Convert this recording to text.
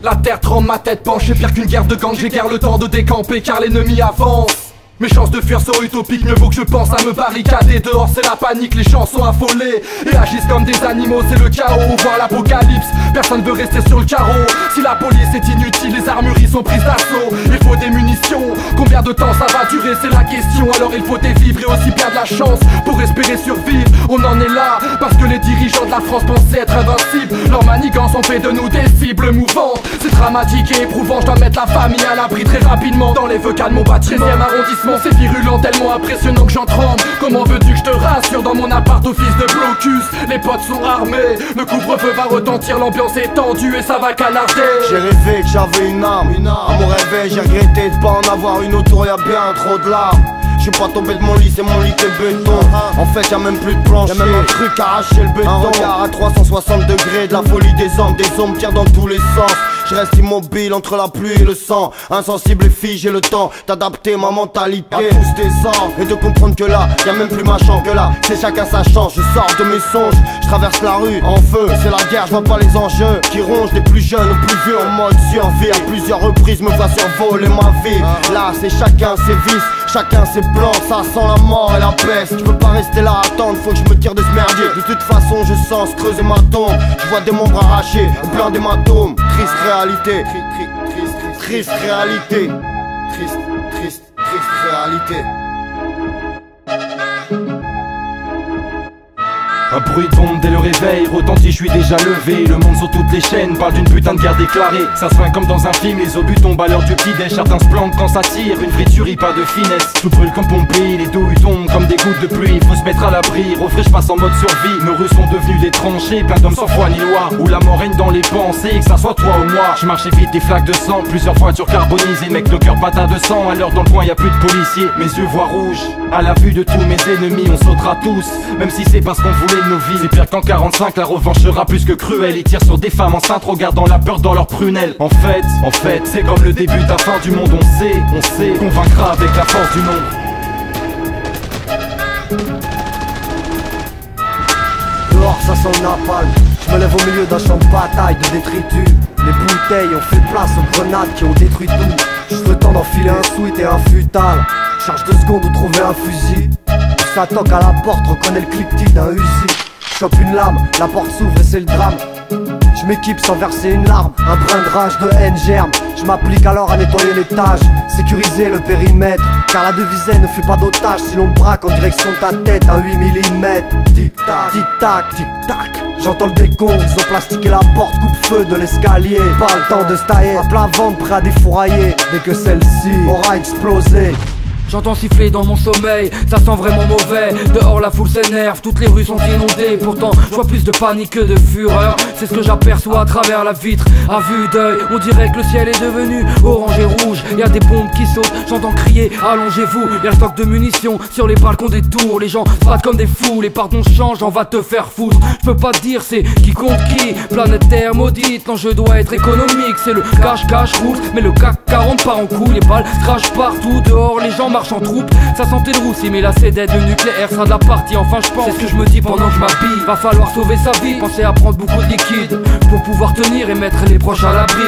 La terre tremble, ma tête penche, c'est pire qu'une guerre de gangs. J'ai guère le temps de décamper car l'ennemi avance. Mes chances de fuir sont utopiques, mieux vaut que je pense à me barricader. Dehors c'est la panique, les gens sont affolés et agissent comme des animaux, c'est le chaos, voire l'apocalypse. Personne veut rester sur le carreau. Si la police est inutile, les armureries sont prises d'assaut. Il faut des munitions, combien de temps ça va durer, c'est la question. Alors il faut des vivres et aussi bien de la chance pour espérer survivre. On en est là, parce que les dirigeants de la France pensaient être invincibles. Leurs manigances ont fait de nous des cibles mouvantes. C'est dramatique et éprouvant, je dois mettre la famille à l'abri très rapidement. Dans les vocales de mon bâtiment, 13e arrondissement. C'est virulent, tellement impressionnant que j'en tremble. Comment veux-tu que je te rassure dans mon appart office de blocus? Les potes sont armés, le couvre-feu va retentir, l'ambiance est tendue et ça va canarder. J'ai rêvé que j'avais une âme. À mon réveil j'ai regretté de pas en avoir une autour, y'a bien trop de larmes. J'suis pas tombé de mon lit, c'est mon lit qui est béton. En fait y'a même plus de plancher, y'a même un truc à arracher le béton. Un regard à 360 degrés, de la folie des hommes tirent dans tous les sens. Je reste immobile entre la pluie et le sang, insensible et figé, le temps d'adapter ma mentalité à tous tes sens et de comprendre que là, y'a même plus ma chance, que là, c'est chacun sa chance. Je sors de mes songes, je traverse la rue en feu, c'est la guerre, je vois pas les enjeux qui rongent des plus jeunes aux plus vieux en mode survie. À plusieurs reprises me vois survoler ma vie. Là c'est chacun ses vices, chacun ses plans, ça sent la mort et la peste. Je peux pas rester là à attendre, faut que je me tire de ce merdier. De toute façon je sens creuser ma tombe, je vois des membres arrachés, plein d'hématomes. Triste réalité, triste réalité, triste réalité. Un bruit de bombe dès le réveil, retentit, je suis déjà levé. Le monde sur toutes les chaînes parle d'une putain de guerre déclarée. Ça se fait comme dans un film, les obus tombent à l'heure du petit-déj. Certains se plantent quand ça tire, une friturie pas de finesse. Tout brûle comme Pompéi, les douilles tombent comme des gouttes de pluie. Faut se mettre à l'abri, refrais je passe en mode survie. Nos rues sont devenues des tranchées, plein d'hommes sans foi ni loi. Où la mort règne dans les pensées, que ça soit toi ou moi. Je marche vite des flaques de sang, plusieurs voitures carbonisées. Mec, nos cœurs patas de sang, à l'heure dans le coin y a plus de policiers. Mes yeux voient rouge, à la vue de tous mes ennemis on sautera tous. Même si c'est parce qu'on voulait nos vies. C'est pire qu'en 45, la revanche sera plus que cruelle. Ils tirent sur des femmes enceintes, regardant la peur dans leurs prunelles. En fait, c'est comme le début de la fin du monde. On sait, qu'on vaincra avec la force du nombre. Dehors ça sent napalm, je me lève au milieu d'un champ de bataille de détritus. Les bouteilles ont fait place aux grenades qui ont détruit tout. Juste le temps d'enfiler un sweat et un futal. Charge 2 secondes ou trouver un fusil. Ça toque à la porte, reconnaît le clic-tic d'un Uzi. Chope une lame, la porte s'ouvre et c'est le drame. Je m'équipe sans verser une larme, un brin de rage, de haine germe. Je m'applique alors à nettoyer l'étage, sécuriser le périmètre. Car la devise ne fait pas d'otage, si l'on braque en direction de ta tête, un 8 mm. Tic-tac, tic-tac, tic-tac. J'entends le décompte, ils ont plastiqué la porte, coupe-feu de l'escalier. Pas le temps de se tailler, à plat ventre, prêt à défourailler. Dès que celle-ci aura explosé. J'entends siffler dans mon sommeil, ça sent vraiment mauvais. Dehors la foule s'énerve, toutes les rues sont inondées. Pourtant je vois plus de panique que de fureur. C'est ce que j'aperçois à travers la vitre. À vue d'œil, on dirait que le ciel est devenu orange et rouge. Y'a des bombes qui sautent, j'entends crier allongez-vous. Y'a le stock de munitions sur les balcons des tours. Les gens se battent comme des fous, les pardons changent, on va te faire foutre. Je peux pas te dire c'est qui compte qui. Planète Terre maudite, l'enjeu doit être économique. C'est le cache-cache route, mais le CAC 40 part en couille. Les balles crachent partout, dehors les gens marchent en troupe, ça sentait le roussi, mais là c'est dead, le nucléaire sera de la partie, enfin je pense. C'est ce que je me dis pendant que je m'habille. Va falloir sauver sa vie, penser à prendre beaucoup de liquide pour pouvoir tenir et mettre les proches à l'abri.